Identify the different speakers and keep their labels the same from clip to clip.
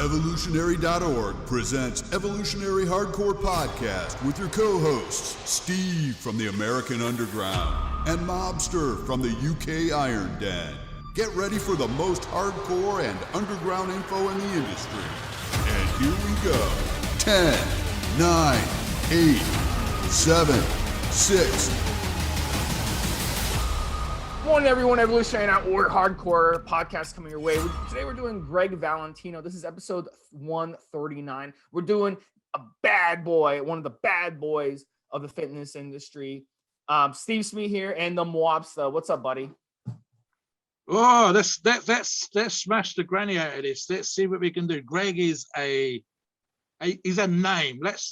Speaker 1: Evolutionary.org presents Evolutionary Hardcore Podcast with your co-hosts, Steve from the American Underground and Mobster from the UK Iron Den. Get ready for the most hardcore and underground info in the industry. And here we go. 10, 9, 8, 7, 6.
Speaker 2: Morning, everyone. Evolutionary.org Hardcore Podcast coming your way. Today we're doing Gregg Valentino. This is episode 139. We're doing a bad boy, one of the bad boys of the fitness industry. Stevesmi here and Da Mobster. What's up, buddy?
Speaker 3: Oh, let's smash the granny out of this. Let's see what we can do. Gregg is he's a name. Let's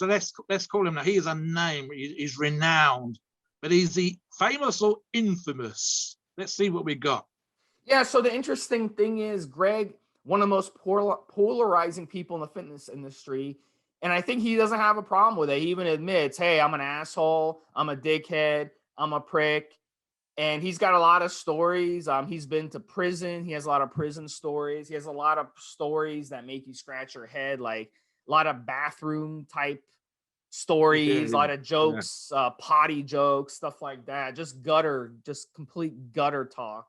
Speaker 3: call him that. He is a name. He's renowned, but is he famous or infamous? Let's see what we got.
Speaker 2: Yeah, so the interesting thing is Gregg, one of the most polarizing people in the fitness industry, and I think he doesn't have a problem with it. He even admits, hey, I'm an asshole, I'm a dickhead, I'm a prick, and he's got a lot of stories. He's been to prison. He has a lot of prison stories. He has a lot of stories that make you scratch your head, like a lot of bathroom type stories, a lot of jokes, potty jokes, stuff like that, just complete gutter talk.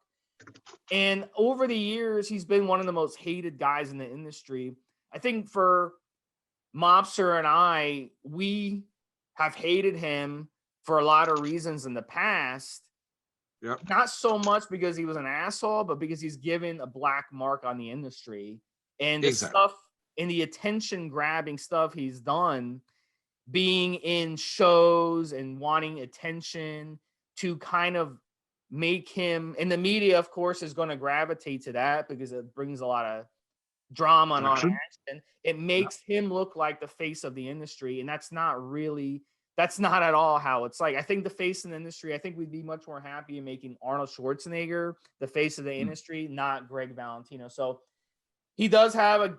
Speaker 2: And over the years, he's been one of the most hated guys in the industry. I think for Mobster and I, we have hated him for a lot of reasons in the past.
Speaker 3: Yep.
Speaker 2: Not so much because he was an asshole, but because he's given a black mark on the industry. And the stuff and the attention grabbing stuff he's done, being in shows and wanting attention to kind of make him, and the media, of course, is going to gravitate to that because it brings a lot of drama and on action. It makes him look like the face of the industry, and that's not at all how it's like. I think the face in the industry, I think we'd be much more happy in making Arnold Schwarzenegger the face of the industry, not Gregg Valentino. So he does have a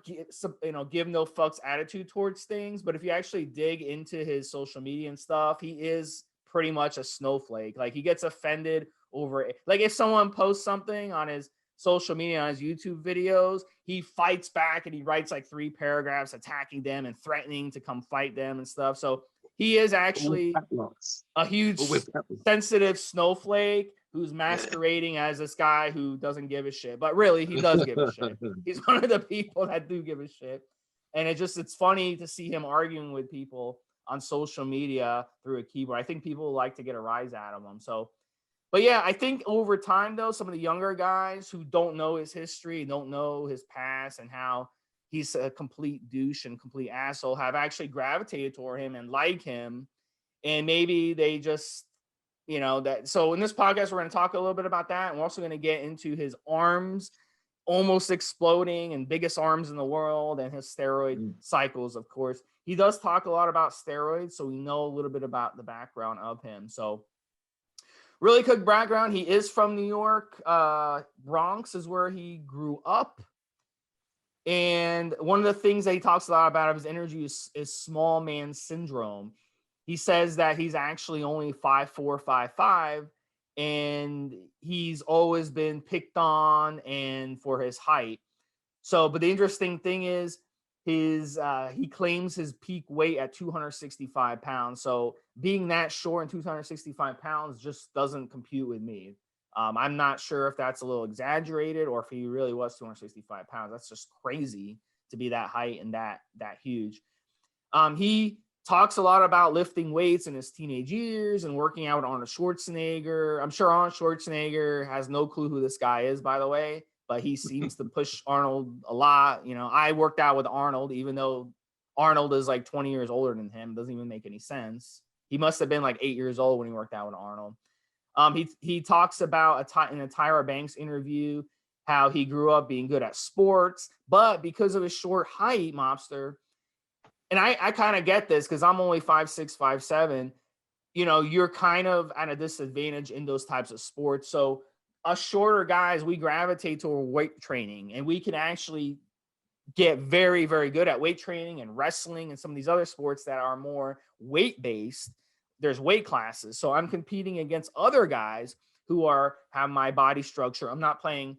Speaker 2: give no fucks attitude towards things, but if you actually dig into his social media and stuff, he is pretty much a snowflake. Like, he gets offended over it. Like, if someone posts something on his social media, on his YouTube videos, he fights back and he writes like 3 paragraphs attacking them and threatening to come fight them and stuff. So he is actually a huge sensitive snowflake who's masquerading as this guy who doesn't give a shit, but really he does give a shit. He's one of the people that do give a shit. And it's funny to see him arguing with people on social media through a keyboard. I think people like to get a rise out of him. So, but yeah, I think over time though, some of the younger guys who don't know his history, don't know his past and how he's a complete douche and complete asshole, have actually gravitated toward him and like him. And maybe they just, that. So in this podcast, we're going to talk a little bit about that. And we're also going to get into his arms almost exploding and biggest arms in the world and his steroid cycles, of course. He does talk a lot about steroids, so we know a little bit about the background of him. So really quick background. He is from New York. Bronx is where he grew up. And one of the things that he talks a lot about of his energy is small man syndrome. He says that he's actually only 5'4", 5'5", and he's always been picked on and for his height. So, but the interesting thing is he claims his peak weight at 265 pounds. So being that short and 265 pounds just doesn't compute with me. I'm not sure if that's a little exaggerated or if he really was 265 pounds. That's just crazy to be that height and that huge. He talks a lot about lifting weights in his teenage years and working out with Arnold Schwarzenegger. I'm sure Arnold Schwarzenegger has no clue who this guy is, by the way, but he seems to push Arnold a lot. I worked out with Arnold, even though Arnold is like 20 years older than him. It doesn't even make any sense. He must have been like 8 years old when he worked out with Arnold. He talks about in a Tyra Banks interview how he grew up being good at sports, but because of his short height, Mobster, and I kind of get this because I'm only 5'6", 5'7", you're kind of at a disadvantage in those types of sports. So us shorter guys, we gravitate toward weight training, and we can actually get very, very good at weight training and wrestling and some of these other sports that are more weight-based. There's weight classes. So I'm competing against other guys who have my body structure. I'm not playing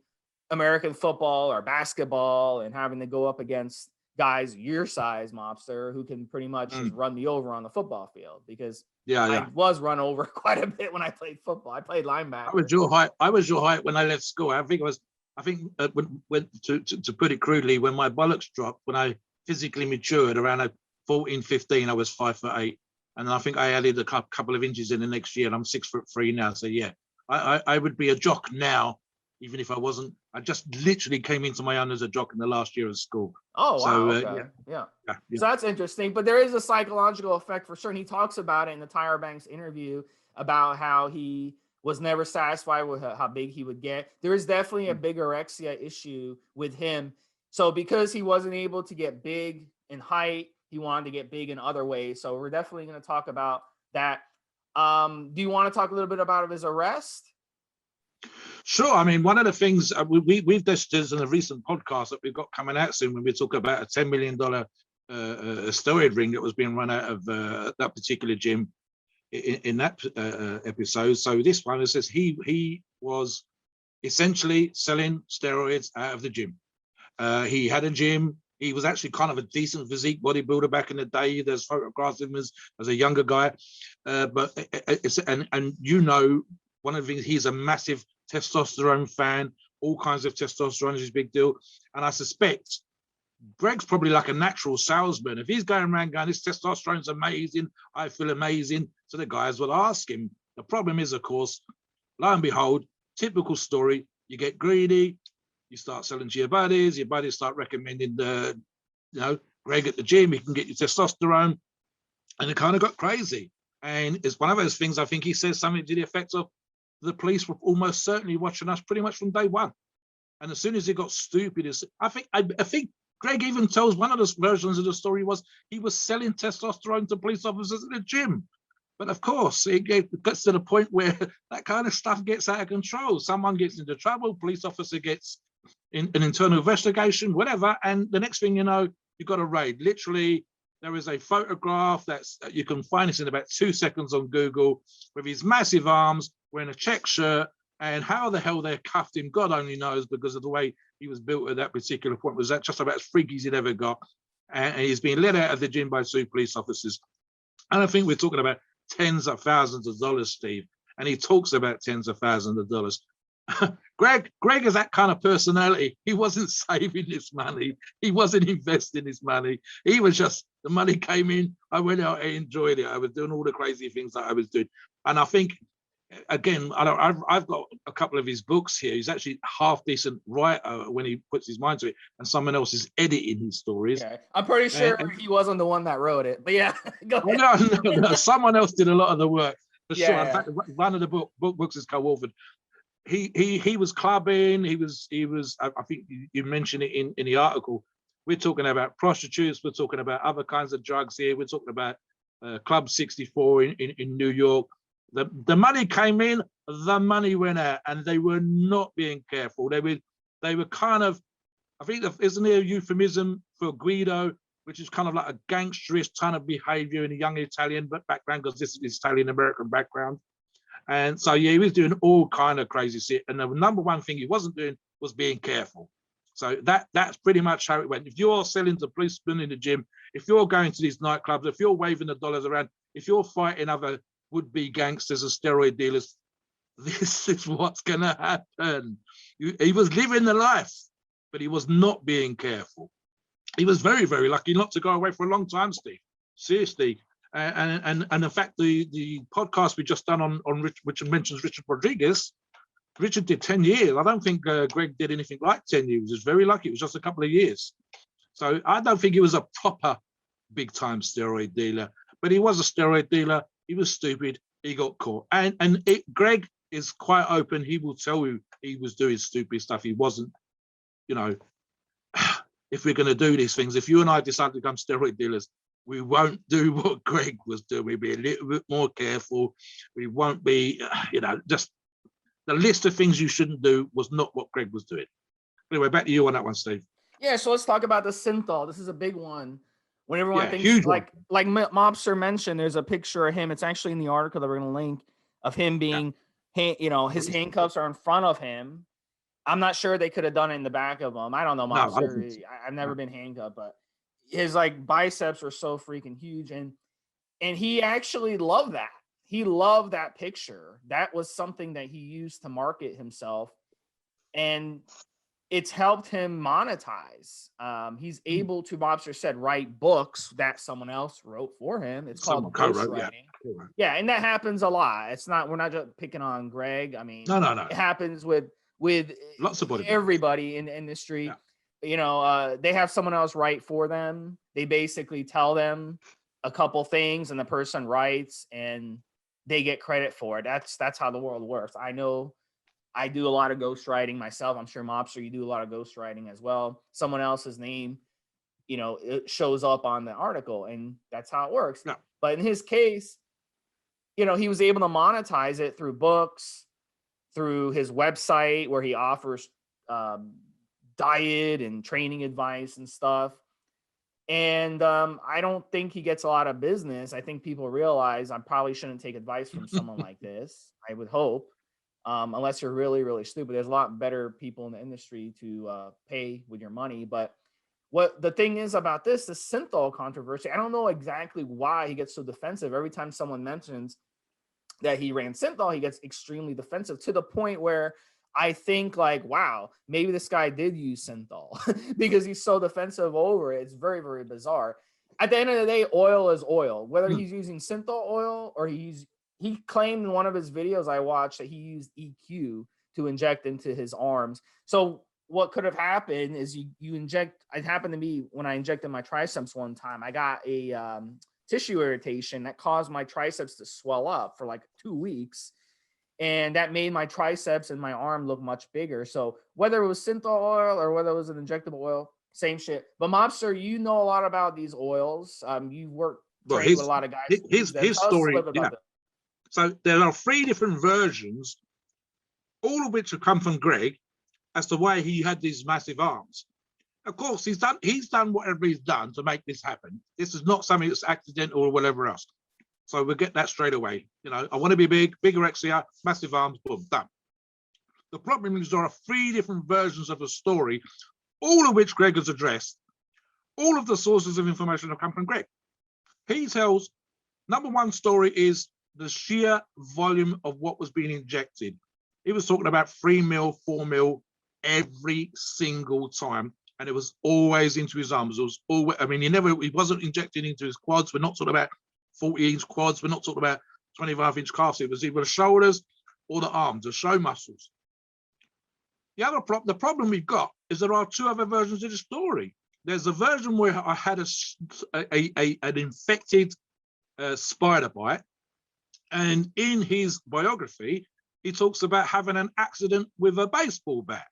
Speaker 2: American football or basketball and having to go up against guys your size, Mobster, who can pretty much just run me over on the football field, because I was run over quite a bit when I played football. I played linebacker.
Speaker 3: I was your height when I left school. I think when to put it crudely, when my bollocks dropped, when I physically matured around 14, 15, I was 5'8", and I think I added a couple of inches in the next year, and I'm 6'3" now. So yeah, I would be a jock now, even if I wasn't. I just literally came into my own as a jock in the last year of school.
Speaker 2: Oh, wow.
Speaker 3: So,
Speaker 2: okay. Yeah. So that's interesting. But there is a psychological effect for sure. And he talks about it in the Tyra Banks interview about how he was never satisfied with how big he would get. There is definitely a bigorexia issue with him. So because he wasn't able to get big in height, he wanted to get big in other ways. So we're definitely going to talk about that. Do you want to talk a little bit about his arrest?
Speaker 3: Sure. I mean, one of the things we've discussed in a recent podcast that we've got coming out soon, when we talk about a $10 million steroid ring that was being run out of that particular gym in that episode. So this one, it says he was essentially selling steroids out of the gym. He had a gym. He was actually kind of a decent physique bodybuilder back in the day. There's photographs of him as a younger guy. But you know, one of the things, he's a massive testosterone fan. All kinds of testosterone is his big deal. And I suspect Gregg's probably like a natural salesman. If he's going around going, this testosterone's amazing, I feel amazing, so the guys will ask him. The problem is, of course, lo and behold, typical story, you get greedy, you start selling to your buddies start recommending Gregg at the gym, he can get you testosterone, and it kind of got crazy. And it's one of those things, I think he says something to the effect of, the police were almost certainly watching us pretty much from day one. And as soon as it got stupid, I think Gregg even tells, one of the versions of the story was he was selling testosterone to police officers at the gym. But of course, it gets to the point where that kind of stuff gets out of control. Someone gets into trouble, police officer gets in an internal investigation, whatever, and the next thing you know, you've got a raid. Literally, there is a photograph you can find this in about 2 seconds on Google, with his massive arms, wearing a check shirt, and how the hell they cuffed him, God only knows, because of the way he was built at that particular point. Was that just about as freaky as he'd ever got? And he's been let out of the gym by 2 police officers. And I think we're talking about tens of thousands of dollars, Steve. And he talks about tens of thousands of dollars. Gregg is that kind of personality. He wasn't saving his money. He wasn't investing his money. He was just, the money came in, I went out, I enjoyed it. I was doing all the crazy things that I was doing. And I think, again, I've got a couple of his books here. He's actually half decent writer when he puts his mind to it, and someone else is editing his stories.
Speaker 2: Okay. I'm pretty sure he wasn't the one that wrote it, but yeah, go ahead.
Speaker 3: No, someone else did a lot of the work for sure. In fact, one of the books is co-authored. He was clubbing. He was. I think you mentioned it in the article. We're talking about prostitutes. We're talking about other kinds of drugs here. We're talking about Club 64 in New York. The money came in, the money went out, and they were not being careful. They were kind of, I think, isn't there a euphemism for Guido, which is kind of like a gangsterish kind of behavior in a young Italian background, because this is Italian American background. And so, yeah, he was doing all kind of crazy shit. And the number one thing he wasn't doing was being careful. So that's pretty much how it went. If you're selling to policemen in the gym, if you're going to these nightclubs, if you're waving the dollars around, if you're fighting other would-be gangsters and steroid dealers, this is what's going to happen. He was living the life, but he was not being careful. He was very, very lucky not to go away for a long time, Steve. Seriously. And in fact, the podcast we just done on which mentions Richard Rodriguez, Richard did 10 years. I don't think Gregg did anything like 10 years. He was very lucky. It was just a couple of years. So I don't think he was a proper big-time steroid dealer, but he was a steroid dealer. He was stupid. He got caught. And Gregg is quite open. He will tell you he was doing stupid stuff. He wasn't, if we're going to do these things, if you and I decide to become steroid dealers, we won't do what Gregg was doing. We'll be a little bit more careful. We won't be, just the list of things you shouldn't do was not what Gregg was doing. Anyway, back to you on that one, Steve.
Speaker 2: Yeah, so let's talk about the Synthol. This is a big one. When everyone thinks, like Mobster mentioned, there's a picture of him. It's actually in the article that we're going to link, of him being, his handcuffs are in front of him. I'm not sure they could have done it in the back of him. I don't know, Mobster. I've never been handcuffed, but his like biceps were so freaking huge, and he actually loved that. He loved that picture. That was something that he used to market himself, and it's helped him monetize. He's able to, Mobster said, write books that someone else wrote for him. It's called ghostwriting. Yeah, and that happens a lot. It's not, we're not just picking on Gregg. I mean,
Speaker 3: no.
Speaker 2: It happens with
Speaker 3: lots of
Speaker 2: everybody in the industry. Yeah. You know, they have someone else write for them. They basically tell them a couple things, and the person writes, and they get credit for it. That's how the world works. I know I do a lot of ghostwriting myself. I'm sure Mobster, you do a lot of ghostwriting as well. Someone else's name, you know, it shows up on the article, and that's how it works. Yeah. But in his case, you know, he was able to monetize it through books, through his website where he offers diet and training advice and stuff. And I don't think he gets a lot of business. I think people realize I probably shouldn't take advice from someone like this. I would hope. Unless you're really, really stupid. There's a lot better people in the industry to pay with your money. But what the thing is about this, the Synthol controversy, I don't know exactly why he gets so defensive. Every time someone mentions that he ran Synthol, he gets extremely defensive, to the point where I think like, wow, maybe this guy did use Synthol because he's so defensive over it. It's very, very bizarre. At the end of the day, oil is oil. Whether he's using Synthol oil or he claimed in one of his videos I watched that he used EQ to inject into his arms. So what could have happened is you inject, it happened to me when I injected my triceps one time. I got a tissue irritation that caused my triceps to swell up for like 2 weeks. And that made my triceps and my arm look much bigger. So whether it was Synthol oil or whether it was an injectable oil, same shit. But Mobster, you know a lot about these oils. You trained with a lot of guys.
Speaker 3: His story, yeah. So there are 3 different versions, all of which have come from Gregg, as to why he had these massive arms. Of course, he's done whatever he's done to make this happen. This is not something that's accidental or whatever else. So we'll get that straight away. You know, I want to be big, bigorexia, massive arms, boom, done. The problem is there are 3 different versions of the story, all of which Gregg has addressed. All of the sources of information have come from Gregg. He tells, number 1 story is the sheer volume of what was being injected. He was talking about 3 mil, 4 mil every single time, and it was always into his arms. It was always, I mean, he wasn't injecting into his quads. We're not talking about 40-inch quads. We're not talking about 25-inch calves. It was either the shoulders or the arms, the show muscles. The problem we've got is there are 2 other versions of the story. There's a version where I had an infected spider bite, and in his biography, he talks about having an accident with a baseball bat.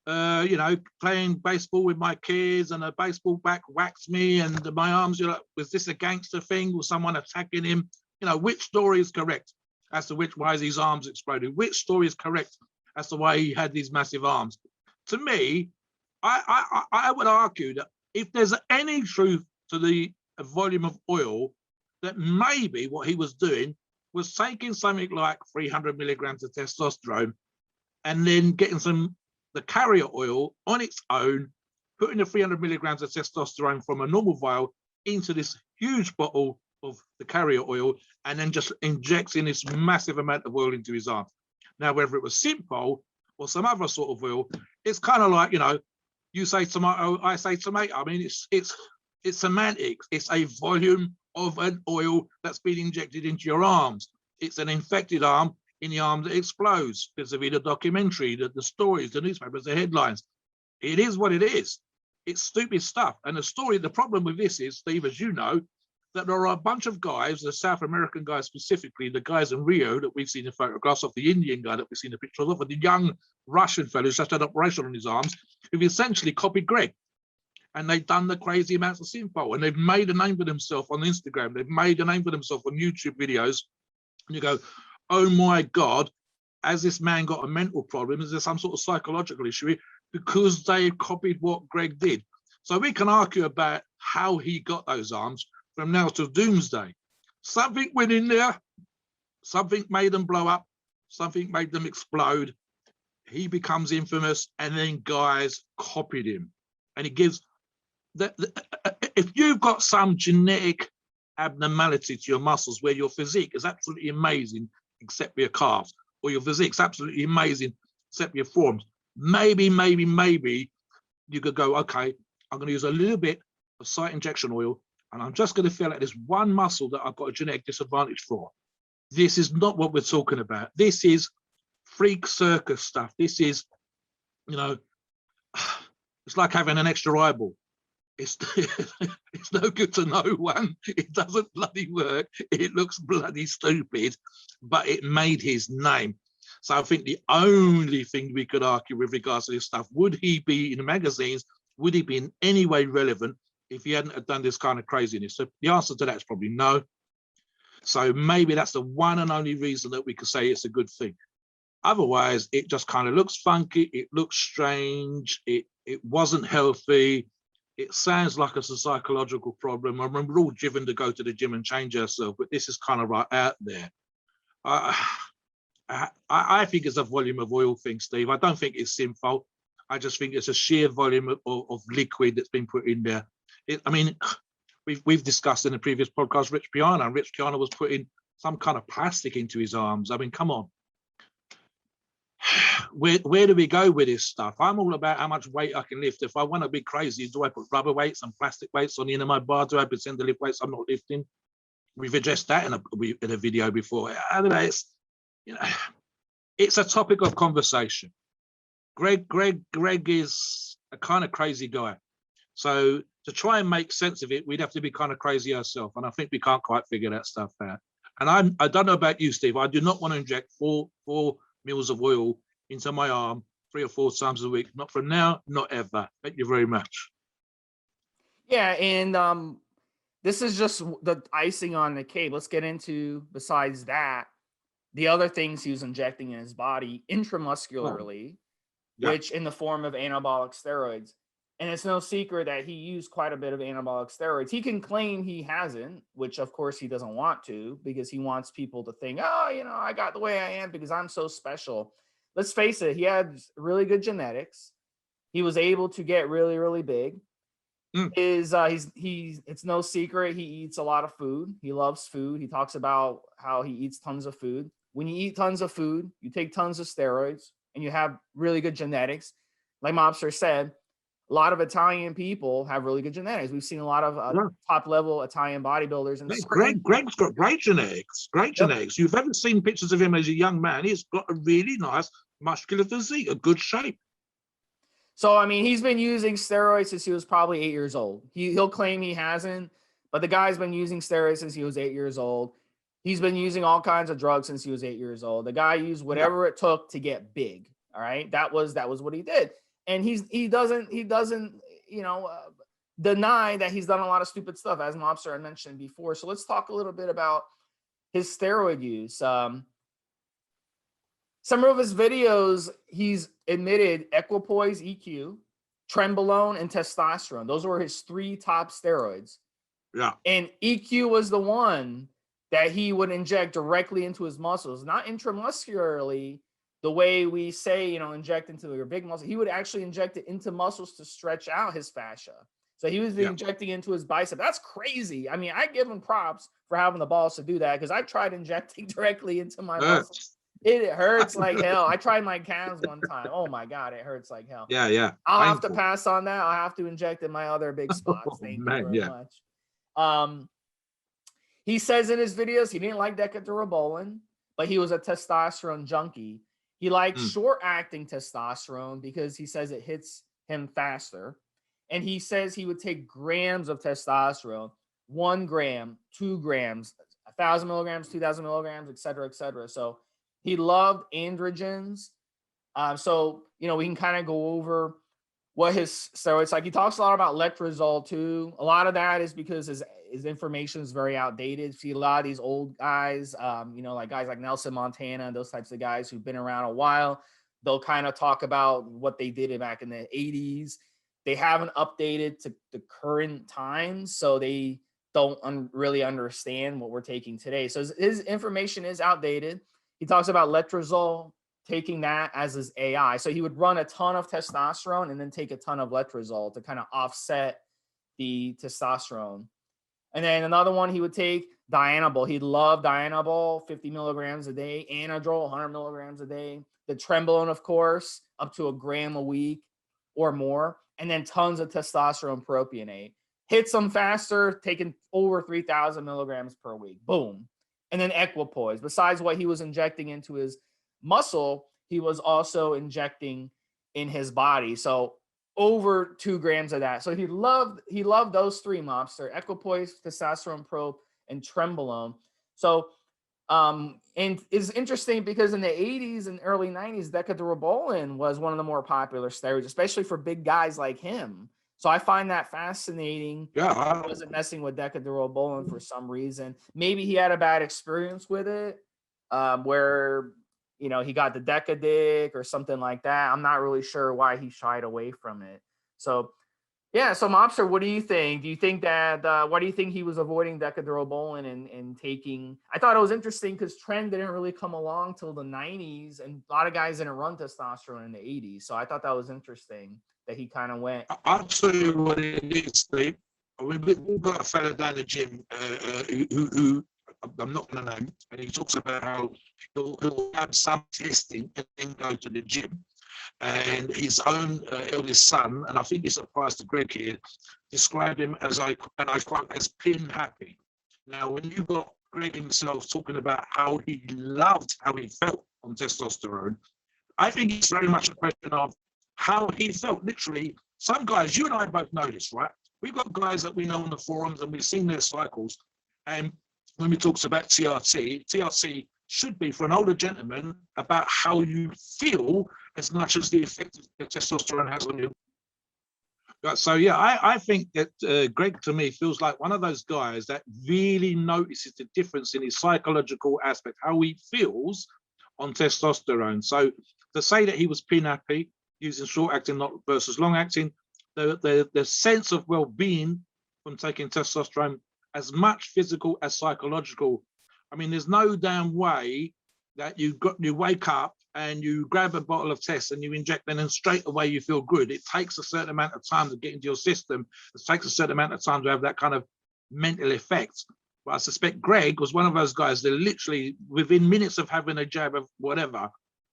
Speaker 3: You know, playing baseball with my kids, and a baseball bat whacked me, and my arms, you know, was this a gangster thing? Was someone attacking him? You know, which story is correct as to why his arms exploded? Which story is correct as to why he had these massive arms? To me, I would argue that if there's any truth to the volume of oil, that maybe what he was doing was taking something like 300 milligrams of testosterone and then getting the carrier oil on its own, putting the 300 milligrams of testosterone from a normal vial into this huge bottle of the carrier oil, and then just injecting this massive amount of oil into his arm. Now, whether it was Synthol or some other sort of oil, it's kind of like, you know, you say tomato, I say tomato. I mean, it's semantics. It's a volume of an oil that's been injected into your arms. It's an infected arm in the arm that explodes because of the documentary, the stories, the newspapers, the headlines. It is what it is. It's stupid stuff. And the problem with this is, Steve, as you know, that there are a bunch of guys, the South American guys specifically, the guys in Rio that we've seen the photographs of, the Indian guy that we've seen the pictures of, and the young Russian fellow who's just had an operation on his arms, who've essentially copied Gregg. And they've done the crazy amounts of Synthol, and they've made a name for themselves on Instagram. They've made a name for themselves on YouTube videos. And you go, oh my God, has this man got a mental problem? Is there some sort of psychological issue? Because they copied what Gregg did. So we can argue about how he got those arms from now till doomsday. Something went in there, something made them blow up, something made them explode. He becomes infamous, and then guys copied him. And he gives if you've got some genetic abnormality to your muscles where your physique is absolutely amazing except for your calves, or your physique's absolutely amazing except for your forearms, maybe you could go, okay, I'm going to use a little bit of site injection oil, and I'm just going to feel like there's one muscle that I've got a genetic disadvantage for. This is not what we're talking about. This is freak circus stuff. This is, it's like having an extra eyeball. It's it's no good to no one. It doesn't bloody work. It looks bloody stupid, but it made his name. So I think the only thing we could argue with regards to this stuff, would he be in the magazines? Would he be in any way relevant if he hadn't done this kind of craziness? So the answer to that is probably no. So maybe that's the one and only reason that we could say it's a good thing. Otherwise, it just kind of looks funky. It looks strange. It wasn't healthy. It sounds like it's a psychological problem. I mean, we're all driven to go to the gym and change ourselves, but this is kind of right out there. I think it's a volume of oil thing, Steve. I don't think it's Synthol. I just think it's a sheer volume of liquid that's been put in there. I mean, we've discussed in the previous podcast Rich Piana, and Rich Piana was putting some kind of plastic into his arms. I mean, come on. Where do we go with this stuff? I'm all about how much weight I can lift. If I want to be crazy, do I put rubber weights and plastic weights on the end of my bar? Do I pretend to lift weights I'm not lifting? We've addressed that in a video before. I don't know. It's a topic of conversation. Gregg is a kind of crazy guy. So to try and make sense of it, we'd have to be kind of crazy ourselves. And I think we can't quite figure that stuff out. And I don't know about you, Steve. I do not want to inject four mils of oil into my arm 3 or 4 times a week. Not from now, not ever. Thank you very much.
Speaker 2: Yeah, and this is just the icing on the cake. Let's get into, besides that, the other things he was injecting in his body intramuscularly, which in the form of anabolic steroids. And it's no secret that he used quite a bit of anabolic steroids. He can claim he hasn't, which of course he doesn't want to, because he wants people to think, oh, I got the way I am because I'm so special. Let's face it, he had really good genetics. He was able to get really, really big. It's no secret he eats a lot of food. He loves food. He talks about how he eats tons of food. When you eat tons of food, you take tons of steroids, and you have really good genetics. Like Mobster said, a lot of Italian people have really good genetics. We've seen a lot of top-level Italian bodybuilders. And
Speaker 3: Gregg's got great genetics. Great genetics. You've ever seen pictures of him as a young man? He's got a really nice muscular physique, a good shape.
Speaker 2: So, I mean, he's been using steroids since he was probably 8 years old. He'll claim he hasn't, but the guy's been using steroids since he was 8 years old. He's been using all kinds of drugs since he was 8 years old. The guy used whatever it took to get big. All right, that was what he did, and he doesn't deny that he's done a lot of stupid stuff, as Mobster had mentioned before. So let's talk a little bit about his steroid use. Some of his videos, he's admitted equipoise, EQ, trenbolone, and testosterone. Those were his 3 top steroids.
Speaker 3: Yeah.
Speaker 2: And EQ was the one that he would inject directly into his muscles, not intramuscularly, the way we say, inject into your big muscle. He would actually inject it into muscles to stretch out his fascia. So he was injecting into his bicep. That's crazy. I mean, I give him props for having the balls to do that, because I tried injecting directly into my muscles. It hurts like hell. I tried my calves one time. Oh my God, it hurts like hell.
Speaker 3: Yeah.
Speaker 2: I'll have to pass on that. I'll have to inject in my other big spots. Thank you very much. He says in his videos he didn't like Decadurabolin, but he was a testosterone junkie. He liked short-acting testosterone because he says it hits him faster. And he says he would take grams of testosterone, 1 gram, 2 grams, 1,000 milligrams, 2,000 milligrams, et cetera, et cetera. So he loved androgens. So, we can kind of go over what his steroids like. He talks a lot about letrozole too. A lot of that is because his information is very outdated. See, a lot of these old guys, like guys like Nelson Montana and those types of guys who've been around a while, they'll kind of talk about what they did back in the 80s. They haven't updated to the current times, so they don't really understand what we're taking today. So his information is outdated. He talks about letrozole, taking that as his AI. So he would run a ton of testosterone and then take a ton of letrozole to kind of offset the testosterone. And then another one he would take, Dianabol. He loved Dianabol, 50 milligrams a day. Anadrol, 100 milligrams a day. The Trenbolone, of course, up to 1 gram a week or more. And then tons of testosterone propionate. Hits them faster, taking over 3,000 milligrams per week. Boom. And then equipoise. Besides what he was injecting into his muscle, he was also injecting in his body. So over 2 grams of that. So he loved those 3, Mobster: equipoise, testosterone probe, and Trenbolone. So and it's interesting because in the 80s and early 90s, decadrobolin was one of the more popular steroids, especially for big guys like him. So I find that fascinating.
Speaker 3: Yeah,
Speaker 2: I wasn't messing with decadrobolin for some reason. Maybe he had a bad experience with it, where he got the Decadic or something like that. I'm not really sure why he shied away from it. So yeah, so Mobster, what do you think? Do you think that why do you think he was avoiding decadrobolin and taking? I thought it was interesting because Tren didn't really come along till the 90s, and a lot of guys didn't run testosterone in the 80s. So I thought that was interesting that he kind of went.
Speaker 3: I'll tell you what it is, Steve. We've got a fella down the gym who I'm not going to name, and he talks about how he'll have some testing and then go to the gym. And his own eldest son, and I think this applies to Gregg here, described him as, I quote, as pin happy. Now, when you got Gregg himself talking about how he loved how he felt on testosterone, I think it's very much a question of how he felt. Literally, some guys, you and I both know this, right? We've got guys that we know on the forums and we've seen their cycles. And when we talk about TRT should be, for an older gentleman, about how you feel as much as the effect that testosterone has on you. So yeah, I think that Gregg, to me, feels like one of those guys that really notices the difference in his psychological aspect, how he feels on testosterone. So to say that he was pin happy, using short acting not versus long acting, the sense of well-being from taking testosterone, as much physical as psychological. I mean, there's no damn way that you wake up and you grab a bottle of test and you inject them and straight away you feel good. It takes a certain amount of time to get into your system. It takes a certain amount of time to have that kind of mental effect. But I suspect Gregg was one of those guys that literally within minutes of having a jab of whatever,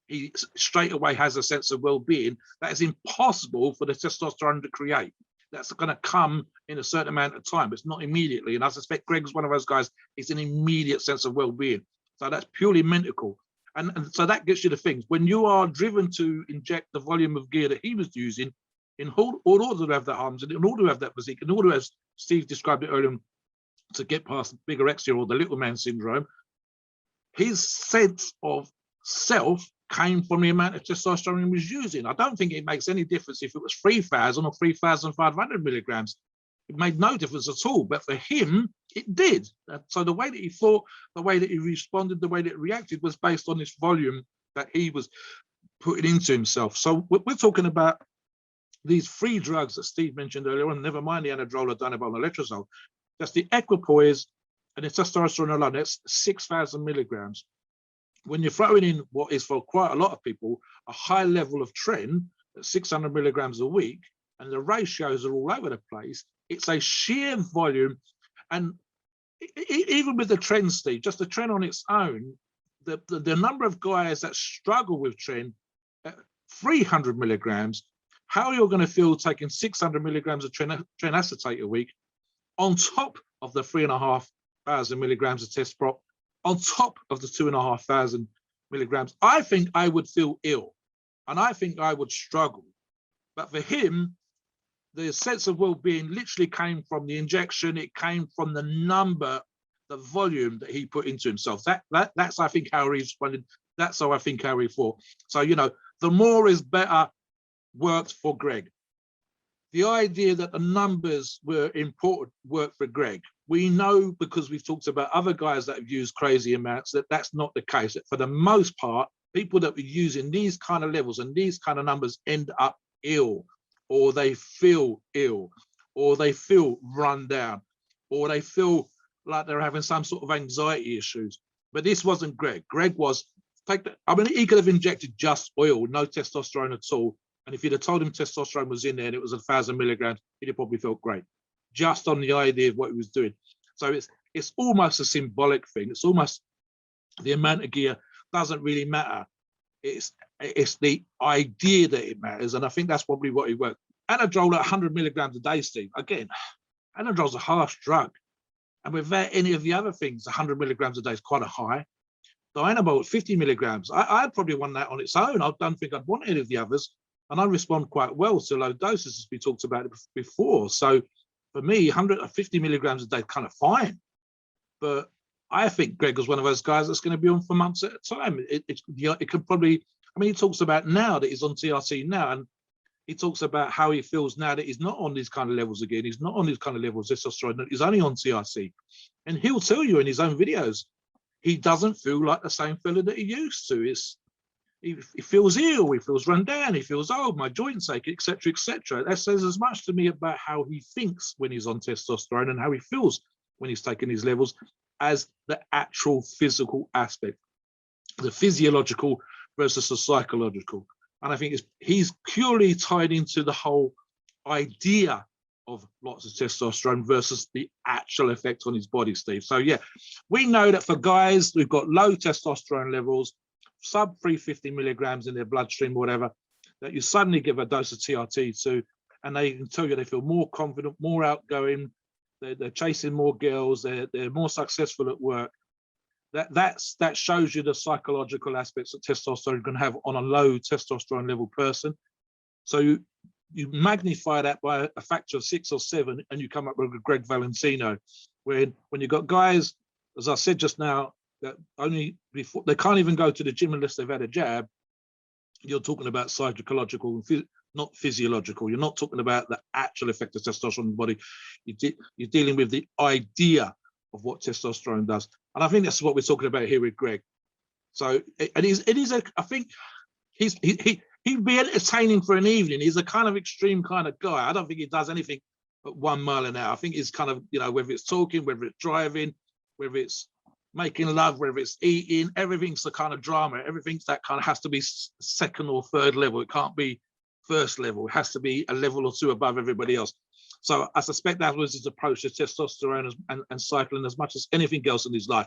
Speaker 3: he straight away has a sense of well-being that is impossible for the testosterone to create. That's going to come in a certain amount of time. It's not immediately. And I suspect Gregg's one of those guys, it's an immediate sense of well-being. So that's purely mental. And so that gets you the things. When you are driven to inject the volume of gear that he was using, in order to have that arms, and in order to have that physique, in order, as Steve described it earlier, to get past bigorexia or the little man syndrome, his sense of self came from the amount of testosterone he was using. I don't think it makes any difference if it was 3,000 or 3,500 milligrams. It made no difference at all. But for him, it did. So the way that he thought, the way that he responded, the way that he reacted was based on this volume that he was putting into himself. So we're talking about these 3 drugs that Steve mentioned earlier on, never mind the anadrol, dianabol, and letrozole. That's the equipoise and the testosterone alone. That's 6,000 milligrams. When you're throwing in what is for quite a lot of people a high level of Tren at 600 milligrams a week, and the ratios are all over the place, it's a sheer volume. And even with the Tren, Steve, just the Tren on its own, the number of guys that struggle with Tren at 300 milligrams, how you're going to feel taking 600 milligrams of Tren acetate a week on top of the 3,500 milligrams of test prop, on top of the 2,500 milligrams, I think I would feel ill and I think I would struggle. But for him, the sense of well-being literally came from the injection. It came from the number, the volume that he put into himself. That's I think how he responded. That's how I think how he thought. So, the more is better worked for Gregg. The idea that the numbers were important worked for Gregg. We know, because we've talked about other guys that have used crazy amounts, that that's not the case. That for the most part, people that were using these kind of levels and these kind of numbers end up ill, or they feel ill, or they feel run down, or they feel like they're having some sort of anxiety issues. But this wasn't Gregg. Gregg was, he could have injected just oil, no testosterone at all. And if you'd have told him testosterone was in there and it was 1,000 milligrams, he'd have probably felt great. just on the idea of what he was doing. So it's almost a symbolic thing. It's almost the amount of gear doesn't really matter. It's the idea that it matters, and I think that's probably what he worked. Anadrol at 100 milligrams a day, Steve. Again, Anadrol's a harsh drug, and without any of the other things, 100 milligrams a day is quite a high. Dianabol at 50 milligrams, I'd probably want that on its own. I don't think I'd want any of the others, and I respond quite well to low doses, as we talked about it before. So for me, 150 milligrams a day is kind of fine, but I think Gregg was one of those guys that's going to be on for months at a time. It could probably, I mean, he talks about now that he's on TRT now, and he talks about how he feels now that he's not on these kind of levels again. He's not on these kind of levels of testosterone. He's only on TRT. And he'll tell you in his own videos, he doesn't feel like the same fella that he used to. He feels ill, he feels run down, he feels old, my joints ache, etc., etc. That says as much to me about how he thinks when he's on testosterone and how he feels when he's taking these levels as the actual physical aspect, the physiological versus the psychological. And I think he's purely tied into the whole idea of lots of testosterone versus the actual effect on his body, Steve. So yeah, we know that for guys who've got low testosterone levels, sub 350 milligrams in their bloodstream or whatever, that you suddenly give a dose of TRT to, and they can tell you they feel more confident, more outgoing, they're chasing more girls, they're more successful at work. That shows you the psychological aspects that testosterone can have on a low testosterone level person. So you magnify that by a factor of 6 or 7, and you come up with a Gregg Valentino. When you've got guys, as I said just now, that only before they can't even go to the gym unless they've had a jab, you're talking about psychological, not physiological. You're not talking about the actual effect of testosterone on the body. You're dealing with the idea of what testosterone does. And I think that's what we're talking about here with Gregg. So, I think he'd be entertaining for an evening. He's a kind of extreme kind of guy. I don't think he does anything at 1 mile an hour. I think he's kind of, whether it's talking, whether it's driving, whether it's making love, whether it's eating, everything's the kind of drama. Everything's that kind of has to be second or third level. It can't be first level. It has to be a level or two above everybody else. So I suspect that was his approach to testosterone and cycling as much as anything else in his life.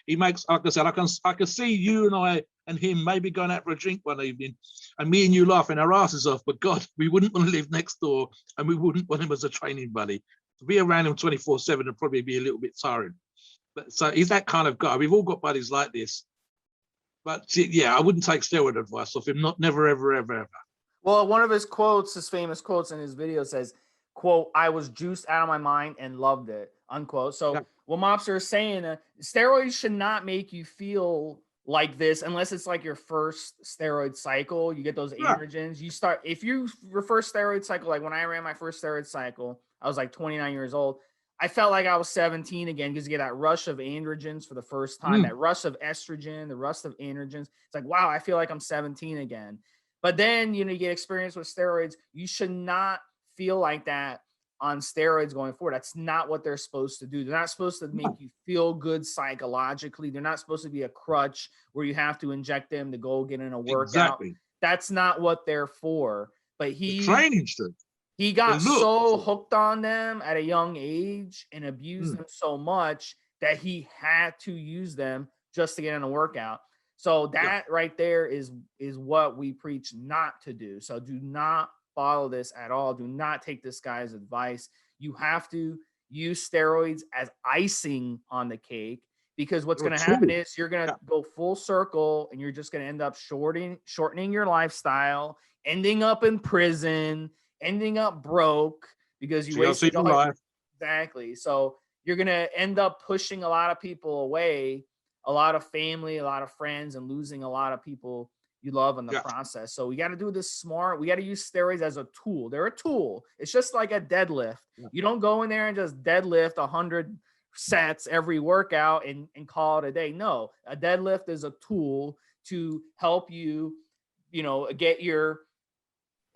Speaker 3: He makes, like I said, I can see you and I and him maybe going out for a drink one evening, and me and you laughing our asses off. But God, we wouldn't want to live next door, and we wouldn't want him as a training buddy. To be around him 24/7 would probably be a little bit tiring. But so he's that kind of guy. We've all got buddies like this. But yeah, I wouldn't take steroid advice off him. Not never, ever, ever, ever.
Speaker 2: Well, one of his quotes, his famous quotes in his video says, quote, "I was juiced out of my mind and loved it," unquote. So yeah. What Mobster is saying, steroids should not make you feel like this unless it's like your first steroid cycle. You get those androgens. You start, if you your first steroid cycle, like when I ran my first steroid cycle, I was like 29 years old. I felt like I was 17 again because you get that rush of androgens for the first time, that rush of estrogen, the rush of androgens. It's like, wow, I feel like I'm 17 again. But then, you get experience with steroids. You should not feel like that on steroids going forward. That's not what they're supposed to do. They're not supposed to make you feel good psychologically. They're not supposed to be a crutch where you have to inject them to go get in a workout. Exactly. That's not what they're for. But he got so hooked on them at a young age and abused them so much that he had to use them just to get in a workout. So that right there is what we preach not to do. So do not follow this at all. Do not take this guy's advice. You have to use steroids as icing on the cake, because what's going to happen is you're going to go full circle and you're just going to end up shortening your lifestyle, ending up in prison, ending up broke because you wasted your life. Exactly. So you're going to end up pushing a lot of people away, a lot of family, a lot of friends, and losing a lot of people you love in the process. So we got to do this smart. We got to use steroids as a tool. They're a tool. It's just like a deadlift. You don't go in there and just deadlift 100 sets every workout and call it a day. No, a deadlift is a tool to help you, get your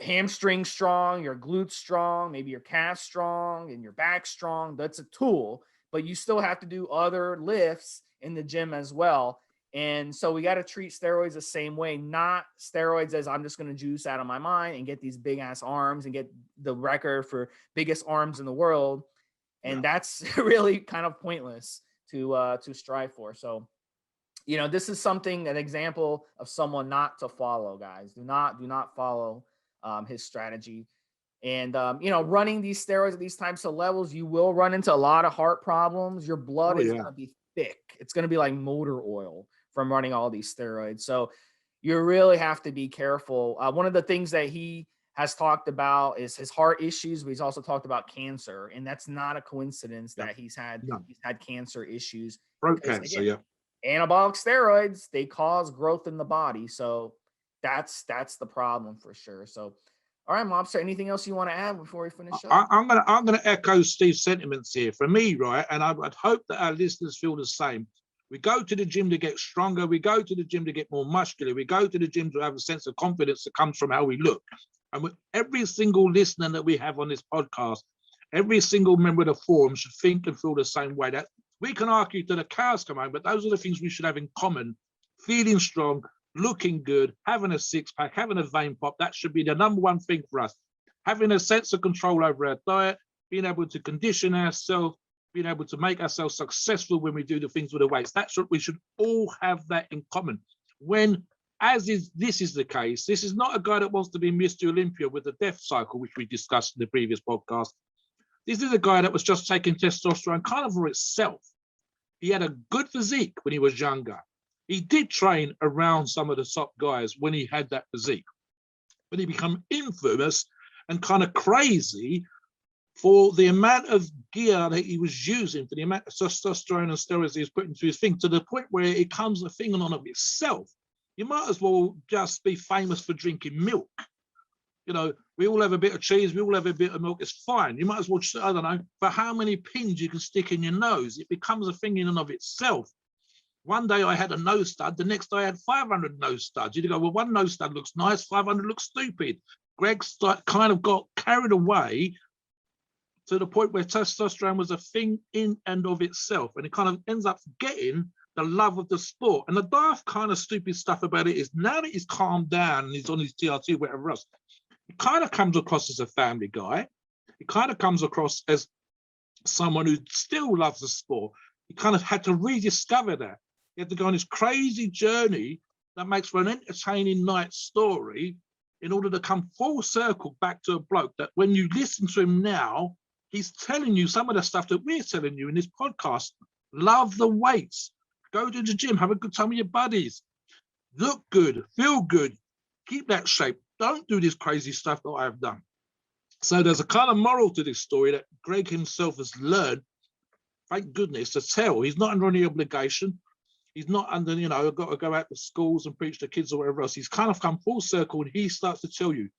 Speaker 2: hamstring strong, your glutes strong, maybe your calf strong and your back strong. That's a tool, but you still have to do other lifts in the gym as well. And so we got to treat steroids the same way, not steroids as I'm just going to juice out of my mind and get these big ass arms and get the record for biggest arms in the world. And that's really kind of pointless to strive for. So, this is something, an example of someone not to follow, guys. Do not follow his strategy. And, running these steroids at these types of levels, you will run into a lot of heart problems. Your blood is going to be thick. It's going to be like motor oil from running all these steroids. So you really have to be careful. One of the things that he has talked about is his heart issues, but he's also talked about cancer. And that's not a coincidence that he's had cancer issues.
Speaker 3: Throat cancer,
Speaker 2: again, anabolic steroids, they cause growth in the body. So that's the problem for sure. So, all right, Mobster, anything else you want to add before we finish up?
Speaker 3: I'm gonna echo Steve's sentiments here. For me, right, and I'd hope that our listeners feel the same. We go to the gym to get stronger. We go to the gym to get more muscular. We go to the gym to have a sense of confidence that comes from how we look. And with every single listener that we have on this podcast, every single member of the forum should think and feel the same way. That we can argue till the cows come home, but those are the things we should have in common. Feeling strong, looking good, having a six-pack, having a vein pop, that should be the number one thing for us. Having a sense of control over our diet, being able to condition ourselves, being able to make ourselves successful when we do the things with the weights. That's what we should all have that in common. This is the case, this is not a guy that wants to be Mr. Olympia with the death cycle, which we discussed in the previous podcast. This is a guy that was just taking testosterone kind of for itself. He had a good physique when he was younger. He did train around some of the top guys when he had that physique, but he became infamous and kind of crazy for the amount of gear that he was using, for the amount of testosterone and steroids he was putting into his thing, to the point where it becomes a thing on of itself. You might as well just be famous for drinking milk. We all have a bit of cheese, we all have a bit of milk, it's fine. You might as well, I don't know, for how many pins you can stick in your nose. It becomes a thing in and of itself. One day I had a nose stud, the next day I had 500 nose studs. You go, well, one nose stud looks nice, 500 looks stupid. Greg kind of got carried away to the point where testosterone was a thing in and of itself. And it kind of ends up getting the love of the sport. And the daft kind of stupid stuff about it is, now that he's calmed down and he's on his TRT, whatever else, he kind of comes across as a family guy. He kind of comes across as someone who still loves the sport. He kind of had to rediscover that. He had to go on this crazy journey that makes for an entertaining night story in order to come full circle back to a bloke that when you listen to him now, he's telling you some of the stuff that we're telling you in this podcast. Love the weights. Go to the gym. Have a good time with your buddies. Look good. Feel good. Keep that shape. Don't do this crazy stuff that I've done. So there's a kind of moral to this story that Greg himself has learned, thank goodness, to tell. He's not under any obligation. He's not under, I've got to go out to schools and preach to kids or whatever else. He's kind of come full circle and he starts to tell you,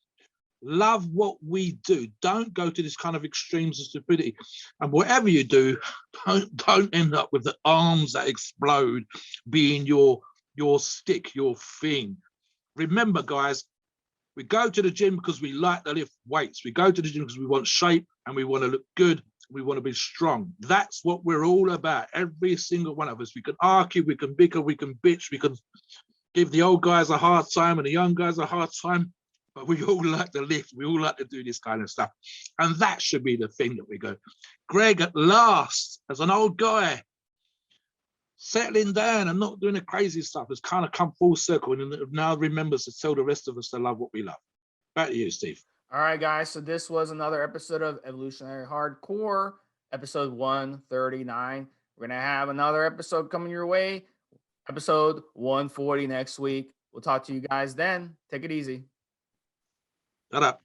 Speaker 3: love what we do. Don't go to this kind of extremes of stupidity. And whatever you do, don't end up with the arms that explode being your stick, your thing. Remember, guys, we go to the gym because we like to lift weights. We go to the gym because we want shape and we want to look good. We want to be strong. That's what we're all about. Every single one of us. We can argue, we can bicker, we can bitch, we can give the old guys a hard time and the young guys a hard time. But we all like to lift. We all like to do this kind of stuff. And that should be the thing that we go. Greg, at last, as an old guy, settling down and not doing the crazy stuff, has kind of come full circle and now remembers to tell the rest of us to love what we love. Back to you, Steve.
Speaker 2: All right, guys. So this was another episode of Evolutionary Hardcore, episode 139. We're going to have another episode coming your way, episode 140 next week. We'll talk to you guys then. Take it easy.
Speaker 3: Shut up.